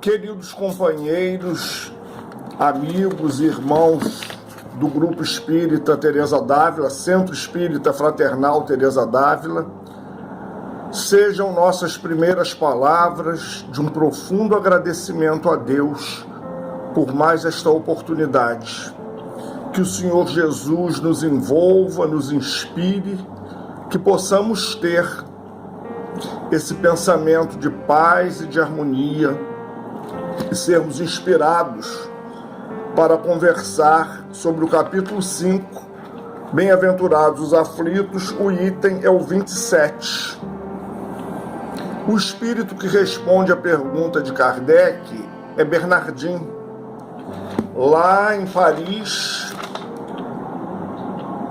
Queridos companheiros, amigos e irmãos do Grupo Espírita Teresa d'Ávila, Centro Espírita Fraternal Teresa d'Ávila, sejam nossas primeiras palavras de um profundo agradecimento a Deus por mais esta oportunidade. Que o Senhor Jesus nos envolva, nos inspire, que possamos ter esse pensamento de paz e de harmonia e sermos inspirados para conversar sobre o capítulo 5, Bem-aventurados os aflitos, o item é o 27. O espírito que responde à pergunta de Kardec é Bernardin, lá em Paris,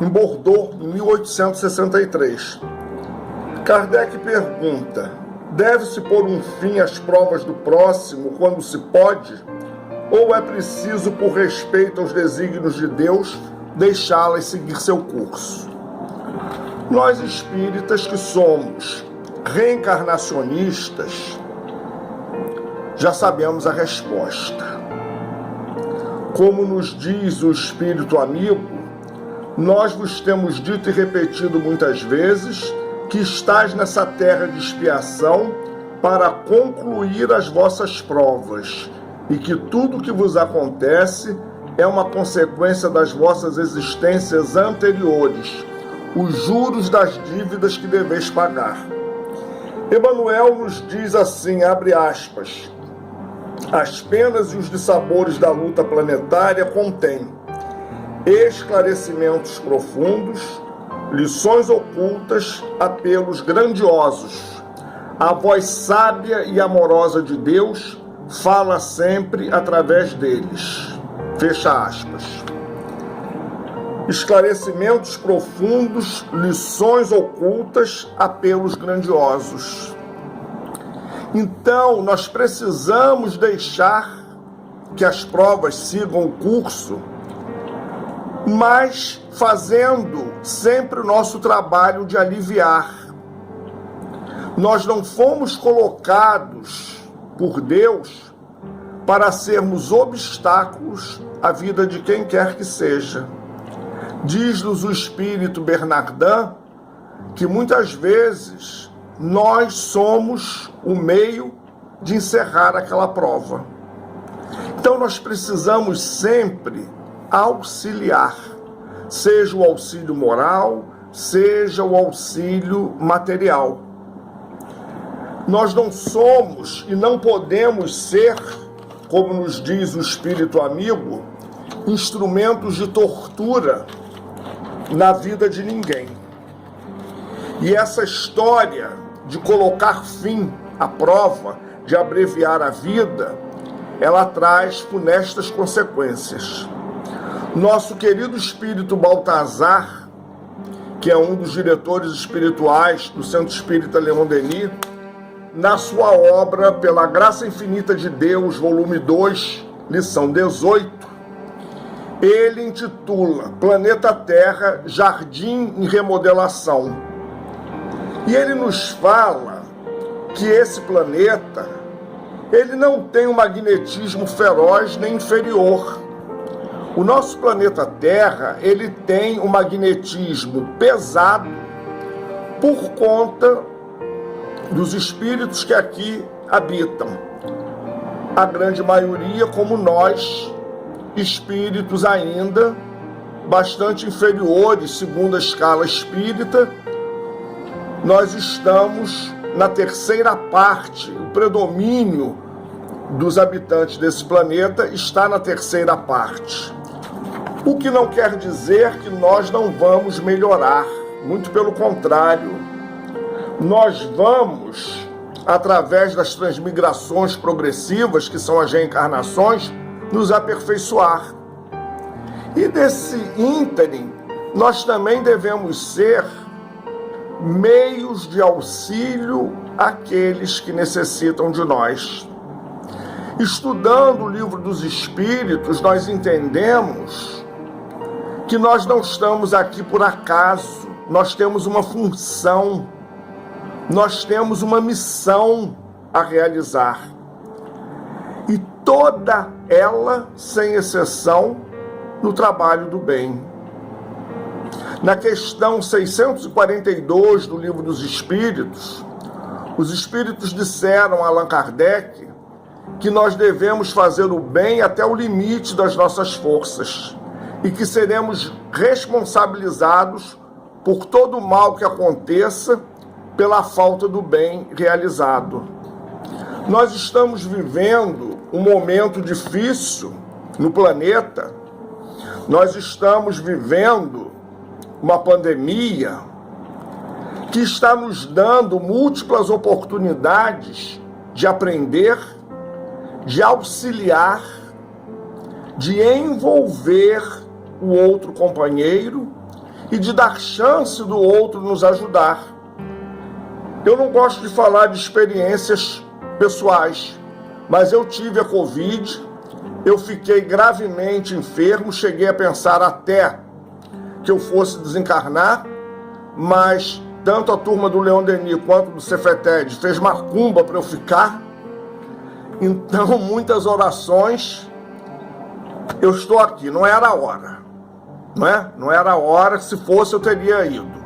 em Bordeaux, em 1863. Kardec pergunta: deve-se pôr um fim às provas do próximo quando se pode? Ou é preciso, por respeito aos desígnios de Deus, deixá-las seguir seu curso? Nós espíritas que somos reencarnacionistas, já sabemos a resposta. Como nos diz o Espírito Amigo, nós vos temos dito e repetido muitas vezes que estais nessa terra de expiação para concluir as vossas provas e que tudo que vos acontece é uma consequência das vossas existências anteriores, os juros das dívidas que deveis pagar. Emmanuel nos diz assim, abre aspas: as penas e os dissabores da luta planetária contêm esclarecimentos profundos, lições ocultas, apelos grandiosos. A voz sábia e amorosa de Deus fala sempre através deles. Fecha aspas. Esclarecimentos profundos, lições ocultas, apelos grandiosos. Então, nós precisamos deixar que as provas sigam o curso, mas fazendo sempre o nosso trabalho de aliviar. Nós não fomos colocados por Deus para sermos obstáculos à vida de quem quer que seja. Diz-nos o Espírito Bernardin que muitas vezes nós somos o meio de encerrar aquela prova. Então nós precisamos sempre auxiliar, seja o auxílio moral, seja o auxílio material. Nós não somos e não podemos ser, como nos diz o Espírito Amigo, instrumentos de tortura na vida de ninguém. E essa história de colocar fim à prova, de abreviar a vida, ela traz funestas consequências. Nosso querido Espírito Baltazar, que é um dos diretores espirituais do Centro Espírita Leon Denis, na sua obra Pela Graça Infinita de Deus, volume 2, lição 18, ele intitula Planeta Terra, Jardim em Remodelação. E ele nos fala que esse planeta, ele não tem um magnetismo feroz nem inferior. O nosso planeta Terra, ele tem um magnetismo pesado por conta dos espíritos que aqui habitam. A grande maioria, como nós, espíritos ainda bastante inferiores, segundo a escala espírita, nós estamos na terceira parte. O predomínio dos habitantes desse planeta está na terceira parte. O que não quer dizer que nós não vamos melhorar, muito pelo contrário. Nós vamos, através das transmigrações progressivas, que são as reencarnações, nos aperfeiçoar. E desse ínterim, nós também devemos ser meios de auxílio àqueles que necessitam de nós. Estudando o Livro dos Espíritos, nós entendemos que nós não estamos aqui por acaso, nós temos uma função, nós temos uma missão a realizar. e toda ela, sem exceção, no trabalho do bem. Na questão 642 do Livro dos Espíritos, os Espíritos disseram a Allan Kardec que nós devemos fazer o bem até o limite das nossas forças e que seremos responsabilizados por todo o mal que aconteça pela falta do bem realizado. Nós estamos vivendo um momento difícil no planeta, nós estamos vivendo uma pandemia que está nos dando múltiplas oportunidades de aprender, de auxiliar, de envolver o outro companheiro e de dar chance do outro nos ajudar. Eu não gosto de falar de experiências pessoais, mas eu tive a Covid, eu fiquei gravemente enfermo, cheguei a pensar até que eu fosse desencarnar, mas tanto a turma do Leon Denis quanto do Cefeted fez macumba para eu ficar. Então, muitas orações, eu estou aqui, não era a hora, não é? Não era a hora, se fosse eu teria ido.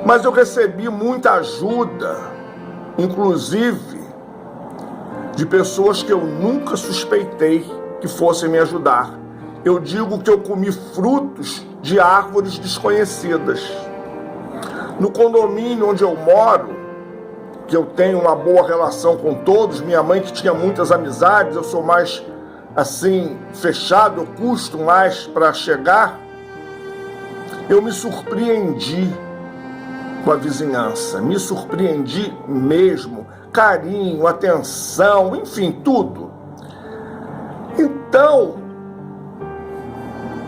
Mas eu recebi muita ajuda, inclusive de pessoas que eu nunca suspeitei que fossem me ajudar. Eu digo que eu comi frutos de árvores desconhecidas. No condomínio onde eu moro, que eu tenho uma boa relação com todos, minha mãe que tinha muitas amizades, eu sou mais assim, fechado, eu custo mais para chegar, eu me surpreendi com a vizinhança, me surpreendi mesmo, carinho, atenção, enfim, tudo. Então,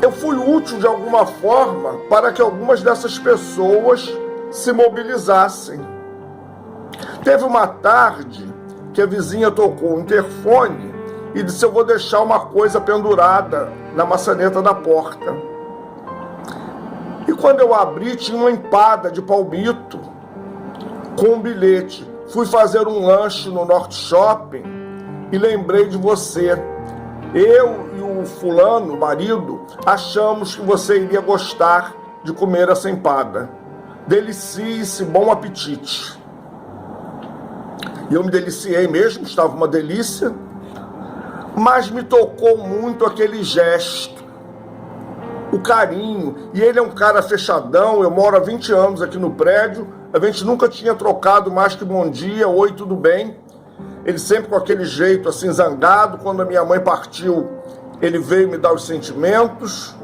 eu fui útil de alguma forma para que algumas dessas pessoas se mobilizassem. Teve uma tarde que a vizinha tocou o interfone e disse: eu vou deixar uma coisa pendurada na maçaneta da porta. E quando eu abri, tinha uma empada de palmito com um bilhete. Fui fazer um lanche no Norte Shopping e lembrei de você. Eu e o fulano, o marido, achamos que você iria gostar de comer essa empada. Delicie-se, bom apetite. E eu me deliciei mesmo, estava uma delícia, mas me tocou muito aquele gesto, o carinho. E ele é um cara fechadão, eu moro há 20 anos aqui no prédio, a gente nunca tinha trocado mais que bom dia, oi, tudo bem? Ele sempre com aquele jeito assim zangado. Quando a minha mãe partiu, ele veio me dar os sentimentos,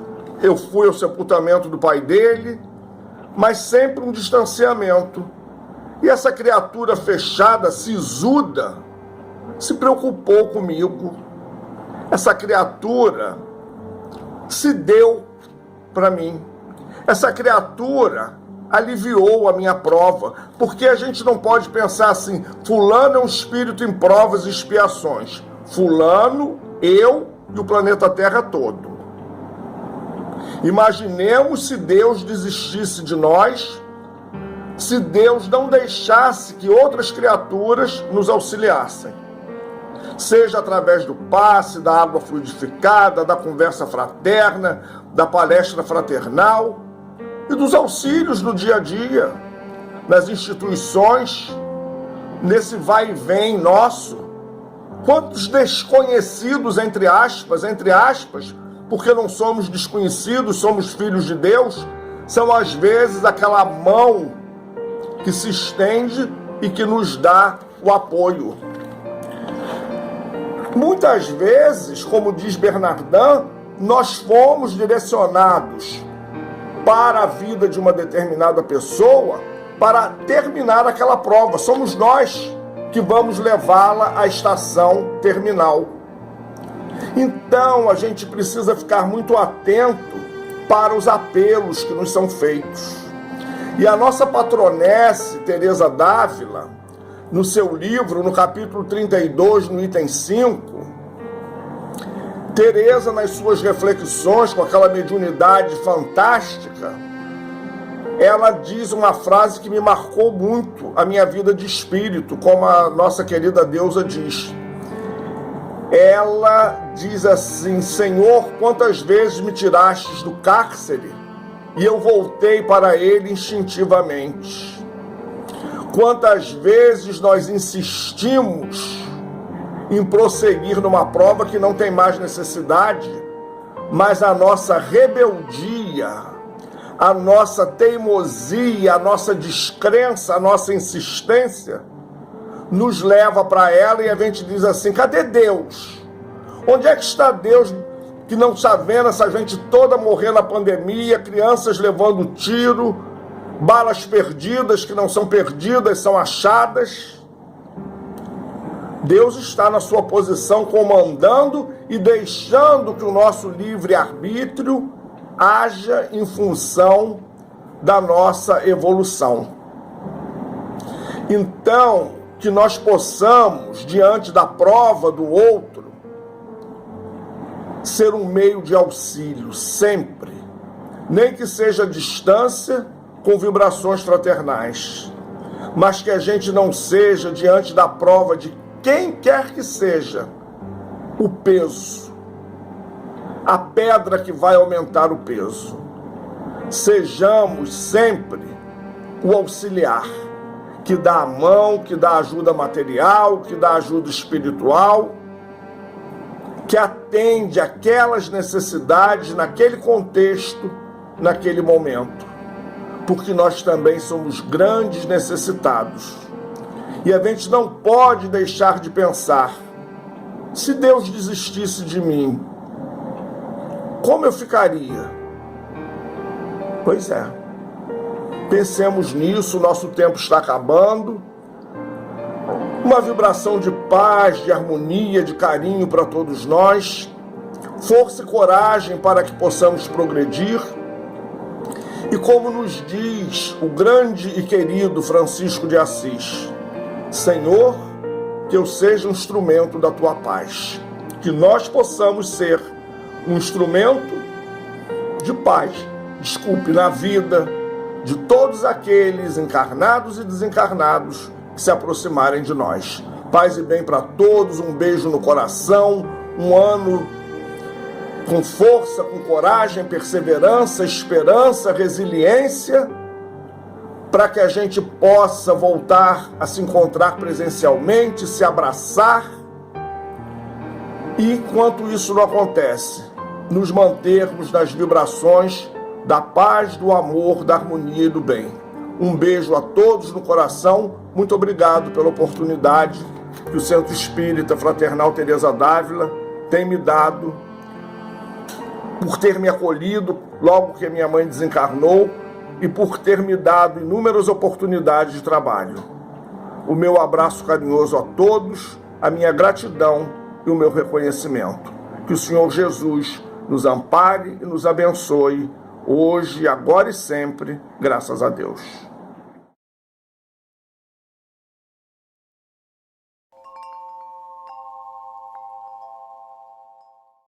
eu fui ao sepultamento do pai dele, mas sempre um distanciamento. E essa criatura fechada, sisuda, se preocupou comigo. Essa criatura se deu para mim. Essa criatura aliviou a minha prova, porque a gente não pode pensar assim: fulano é um espírito em provas e expiações. Fulano, eu e o planeta Terra todo. Imaginemos se Deus desistisse de nós, se Deus não deixasse que outras criaturas nos auxiliassem. Seja através do passe, da água fluidificada, da conversa fraterna, da palestra fraternal e dos auxílios no dia a dia, nas instituições, nesse vai e vem nosso. Quantos desconhecidos, entre aspas, porque não somos desconhecidos, somos filhos de Deus, são às vezes aquela mão que se estende e que nos dá o apoio. Muitas vezes, como diz Bernardin, nós fomos direcionados para a vida de uma determinada pessoa para terminar aquela prova. Somos nós que vamos levá-la à estação terminal. Então, a gente precisa ficar muito atento para os apelos que nos são feitos. E a nossa patronesse, Teresa d'Ávila, no seu livro, no capítulo 32, no item 5, Teresa, nas suas reflexões com aquela mediunidade fantástica, ela diz uma frase que me marcou muito a minha vida de espírito, como a nossa querida deusa diz. ela diz assim: Senhor, quantas vezes me tirastes do cárcere e eu voltei para ele instintivamente. Quantas vezes nós insistimos em prosseguir numa prova que não tem mais necessidade, mas a nossa rebeldia, a nossa teimosia, a nossa descrença, a nossa insistência nos leva para ela e a gente diz assim: cadê Deus? Onde é que está Deus que não está vendo essa gente toda morrer na pandemia, crianças levando tiro, balas perdidas que não são perdidas, são achadas? Deus está na sua posição comandando e deixando que o nosso livre-arbítrio haja em função da nossa evolução. Então, que nós possamos, diante da prova do outro, ser um meio de auxílio, sempre. Nem que seja à distância, com vibrações fraternais. Mas que a gente não seja, diante da prova de quem quer que seja, o peso, a pedra que vai aumentar o peso. Sejamos sempre o auxiliar, que dá a mão, que dá ajuda material, que dá ajuda espiritual, que atende aquelas necessidades naquele contexto, naquele momento. Porque nós também somos grandes necessitados. E a gente não pode deixar de pensar: se Deus desistisse de mim, como eu ficaria? Pois é. Pensemos nisso, nosso tempo está acabando. Uma vibração de paz, de harmonia, de carinho para todos nós. Força e coragem para que possamos progredir. E como nos diz o grande e querido Francisco de Assis: Senhor, que eu seja um instrumento da tua paz. Que nós possamos ser um instrumento de paz, na vida de todos aqueles encarnados e desencarnados que se aproximarem de nós. Paz e bem para todos, um beijo no coração, um ano com força, com coragem, perseverança, esperança, resiliência, para que a gente possa voltar a se encontrar presencialmente, se abraçar, e enquanto isso não acontece, nos mantermos nas vibrações da paz, do amor, da harmonia e do bem. Um beijo a todos no coração, muito obrigado pela oportunidade que o Centro Espírita Fraternal Teresa d'Ávila tem me dado, por ter me acolhido logo que minha mãe desencarnou e por ter me dado inúmeras oportunidades de trabalho. O meu abraço carinhoso a todos, a minha gratidão e o meu reconhecimento. Que o Senhor Jesus nos ampare e nos abençoe, hoje, agora e sempre, graças a Deus.